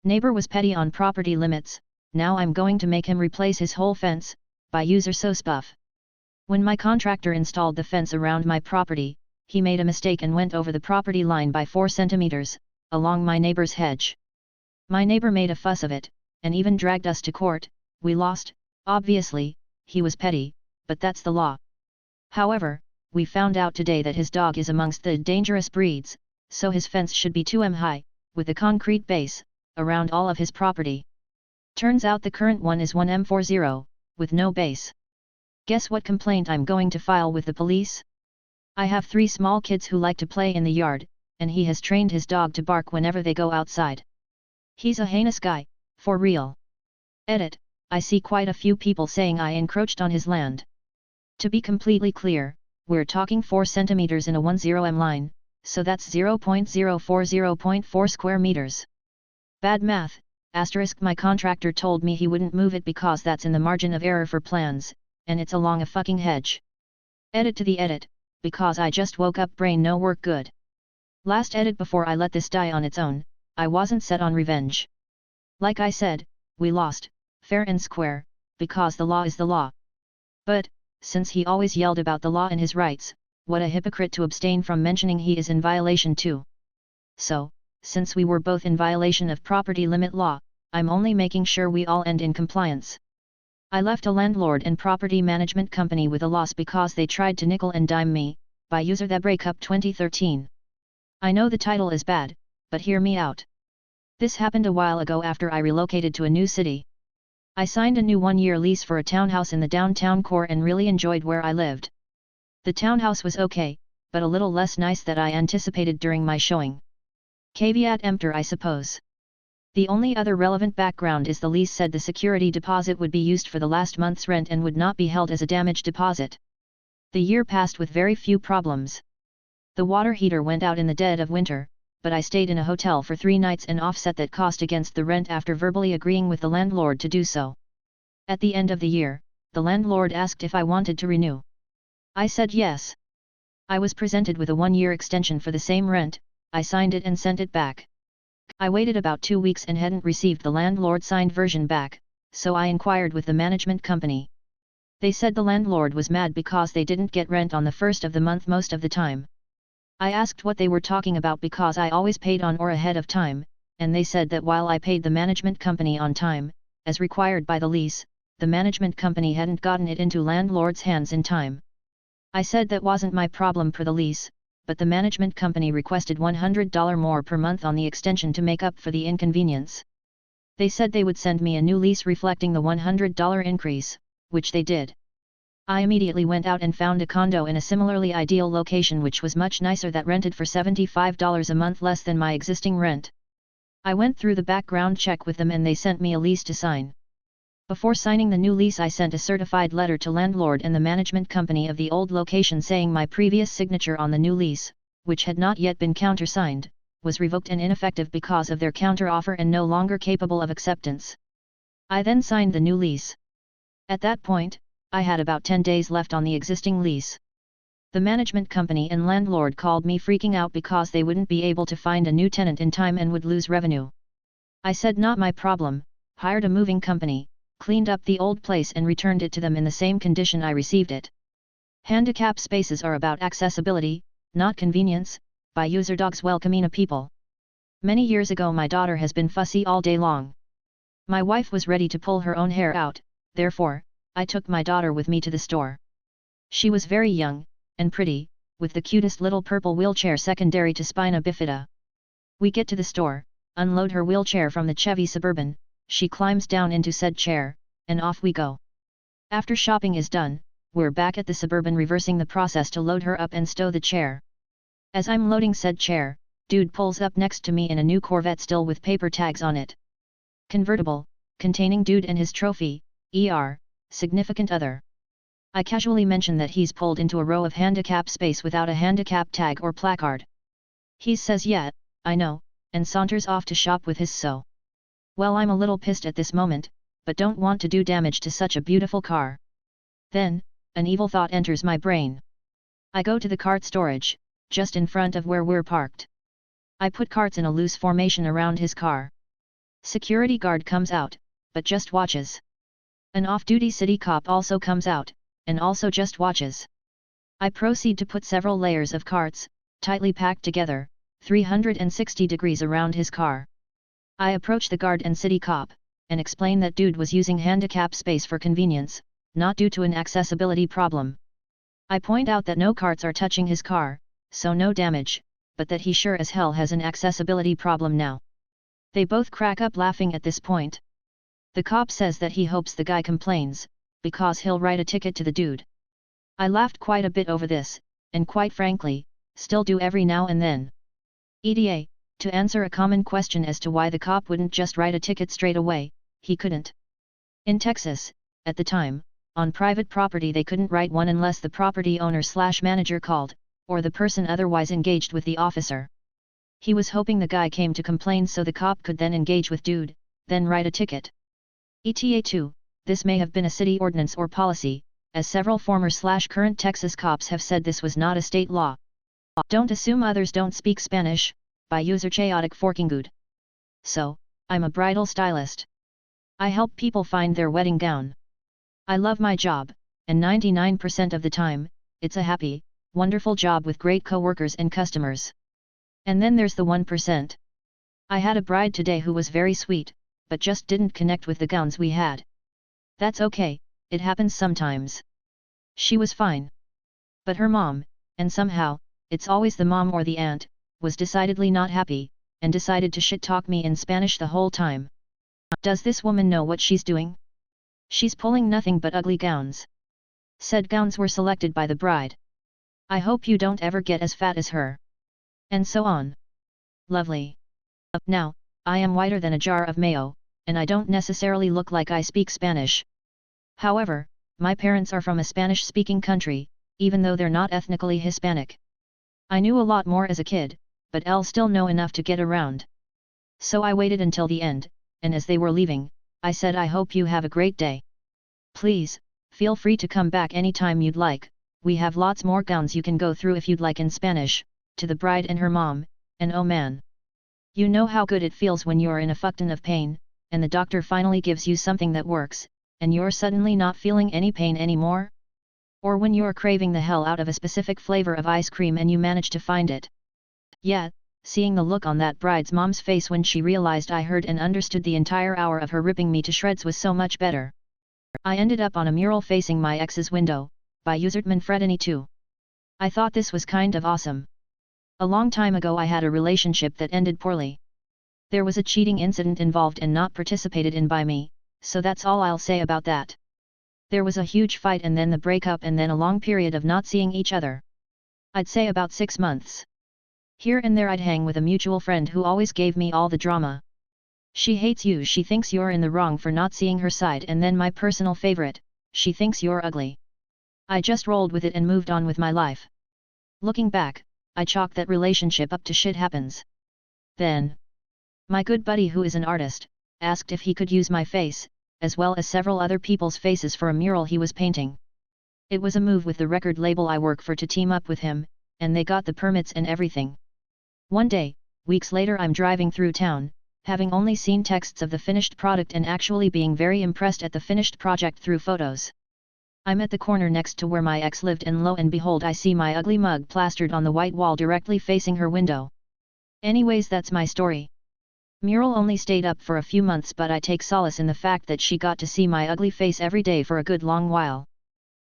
Neighbor was petty on property limits, now I'm going to make him replace his whole fence, by user so spuff. When my contractor installed the fence around my property, he made a mistake and went over the property line by 4 centimeters, along my neighbor's hedge. My neighbor made a fuss of it, and even dragged us to court. We lost, obviously, he was petty, but that's the law. However, we found out today that his dog is amongst the dangerous breeds, so his fence should be 2 m high, with a concrete base, around all of his property. Turns out the current one is 1 m 40, with no base. Guess what complaint I'm going to file with the police? I have 3 small kids who like to play in the yard, and he has trained his dog to bark whenever they go outside. He's a heinous guy, for real. Edit, I see quite a few people saying I encroached on his land. To be completely clear, we're talking 4 centimeters in a 10 m line, so that's 0.040.4 square meters. Bad math, asterisk my contractor told me he wouldn't move it because that's in the margin of error for plans, and it's along a fucking hedge. Edit to the edit, because I just woke up brain no work good. Last edit before I let this die on its own, I wasn't set on revenge. Like I said, we lost, fair and square, because the law is the law. But, since he always yelled about the law and his rights, what a hypocrite to abstain from mentioning he is in violation too. So, since we were both in violation of property limit law, I'm only making sure we all end in compliance. I left a landlord and property management company with a loss because they tried to nickel and dime me, by user the breakup 2013. I know the title is bad, but hear me out. This happened a while ago after I relocated to a new city. I signed a new 1-year lease for a townhouse in the downtown core and really enjoyed where I lived. The townhouse was okay, but a little less nice than I anticipated during my showing. Caveat emptor I suppose. The only other relevant background is the lease said the security deposit would be used for the last month's rent and would not be held as a damage deposit. The year passed with very few problems. The water heater went out in the dead of winter, but I stayed in a hotel for 3 nights and offset that cost against the rent after verbally agreeing with the landlord to do so. At the end of the year, the landlord asked if I wanted to renew. I said yes. I was presented with a 1-year extension for the same rent. I signed it and sent it back. I waited about 2 weeks and hadn't received the landlord signed version back, so I inquired with the management company. They said the landlord was mad because they didn't get rent on the first of the month most of the time. I asked what they were talking about because I always paid on or ahead of time, and they said that while I paid the management company on time, as required by the lease, the management company hadn't gotten it into landlord's hands in time. I said that wasn't my problem per the lease, but the management company requested $100 more per month on the extension to make up for the inconvenience. They said they would send me a new lease reflecting the $100 increase, which they did. I immediately went out and found a condo in a similarly ideal location which was much nicer that rented for $75 a month less than my existing rent. I went through the background check with them and they sent me a lease to sign. Before signing the new lease I sent a certified letter to landlord and the management company of the old location saying my previous signature on the new lease, which had not yet been countersigned, was revoked and ineffective because of their counteroffer and no longer capable of acceptance. I then signed the new lease. At that point, I had about 10 days left on the existing lease. The management company and landlord called me freaking out because they wouldn't be able to find a new tenant in time and would lose revenue. I said not my problem, hired a moving company, cleaned up the old place and returned it to them in the same condition I received it. Handicap spaces are about accessibility, not convenience, by user dogs welcoming a people. Many years ago my daughter has been fussy all day long. My wife was ready to pull her own hair out, therefore, I took my daughter with me to the store. She was very young, and pretty, with the cutest little purple wheelchair secondary to spina bifida. We get to the store, unload her wheelchair from the Chevy Suburban, she climbs down into said chair, and off we go. After shopping is done, we're back at the Suburban reversing the process to load her up and stow the chair. As I'm loading said chair, dude pulls up next to me in a new Corvette still with paper tags on it. Convertible, containing dude and his trophy, significant other. I casually mention that he's pulled into a row of handicap space without a handicap tag or placard. He says yeah, I know, and saunters off to shop with his so. Well, I'm a little pissed at this moment, but don't want to do damage to such a beautiful car. Then, an evil thought enters my brain. I go to the cart storage, just in front of where we're parked. I put carts in a loose formation around his car. Security guard comes out, but just watches. An off-duty city cop also comes out, and also just watches. I proceed to put several layers of carts, tightly packed together, 360 degrees around his car. I approach the guard and city cop, and explain that dude was using handicap space for convenience, not due to an accessibility problem. I point out that no carts are touching his car, so no damage, but that he sure as hell has an accessibility problem now. They both crack up laughing at this point. The cop says that he hopes the guy complains, because he'll write a ticket to the dude. I laughed quite a bit over this, and quite frankly, still do every now and then. ETA, to answer a common question as to why the cop wouldn't just write a ticket straight away, he couldn't. In Texas, at the time, on private property they couldn't write one unless the property owner/manager called, or the person otherwise engaged with the officer. He was hoping the guy came to complain so the cop could then engage with dude, then write a ticket. ETA 2, this may have been a city ordinance or policy, as several former/current Texas cops have said this was not a state law. Don't assume others don't speak Spanish, by user chaotic forking good. So, I'm a bridal stylist. I help people find their wedding gown. I love my job, and 99% of the time, it's a happy, wonderful job with great co-workers and customers. And then there's the 1%. I had a bride today who was very sweet, but just didn't connect with the gowns we had. That's okay, it happens sometimes. She was fine. But her mom, and somehow, it's always the mom or the aunt, was decidedly not happy, and decided to shit-talk me in Spanish the whole time. Does this woman know what she's doing? She's pulling nothing but ugly gowns. Said gowns were selected by the bride. I hope you don't ever get as fat as her. And so on. Lovely. Now, I am whiter than a jar of mayo, and I don't necessarily look like I speak Spanish. However, my parents are from a Spanish-speaking country, even though they're not ethnically Hispanic. I knew a lot more as a kid, but I'll still know enough to get around. So I waited until the end, and as they were leaving, I said I hope you have a great day. Please, feel free to come back anytime you'd like, we have lots more gowns you can go through if you'd like in Spanish, to the bride and her mom, and oh man. You know how good it feels when you're in a fuckton of pain, and the doctor finally gives you something that works, and you're suddenly not feeling any pain anymore? Or when you're craving the hell out of a specific flavor of ice cream and you manage to find it. Yeah, seeing the look on that bride's mom's face when she realized I heard and understood the entire hour of her ripping me to shreds was so much better. I ended up on a mural facing my ex's window, by username Fredini2. I thought this was kind of awesome. A long time ago I had a relationship that ended poorly. There was a cheating incident involved and not participated in by me, so that's all I'll say about that. There was a huge fight and then the breakup and then a long period of not seeing each other. I'd say about 6 months. Here and there I'd hang with a mutual friend who always gave me all the drama. She hates you, she thinks you're in the wrong for not seeing her side, and then my personal favorite, she thinks you're ugly. I just rolled with it and moved on with my life. Looking back, I chalk that relationship up to shit happens. Then, my good buddy who is an artist, asked if he could use my face, as well as several other people's faces for a mural he was painting. It was a move with the record label I work for to team up with him, and they got the permits and everything. One day, weeks later, I'm driving through town, having only seen texts of the finished product and actually being very impressed at the finished project through photos. I'm at the corner next to where my ex lived and lo and behold I see my ugly mug plastered on the white wall directly facing her window. Anyways, that's my story. Mural only stayed up for a few months, but I take solace in the fact that she got to see my ugly face every day for a good long while.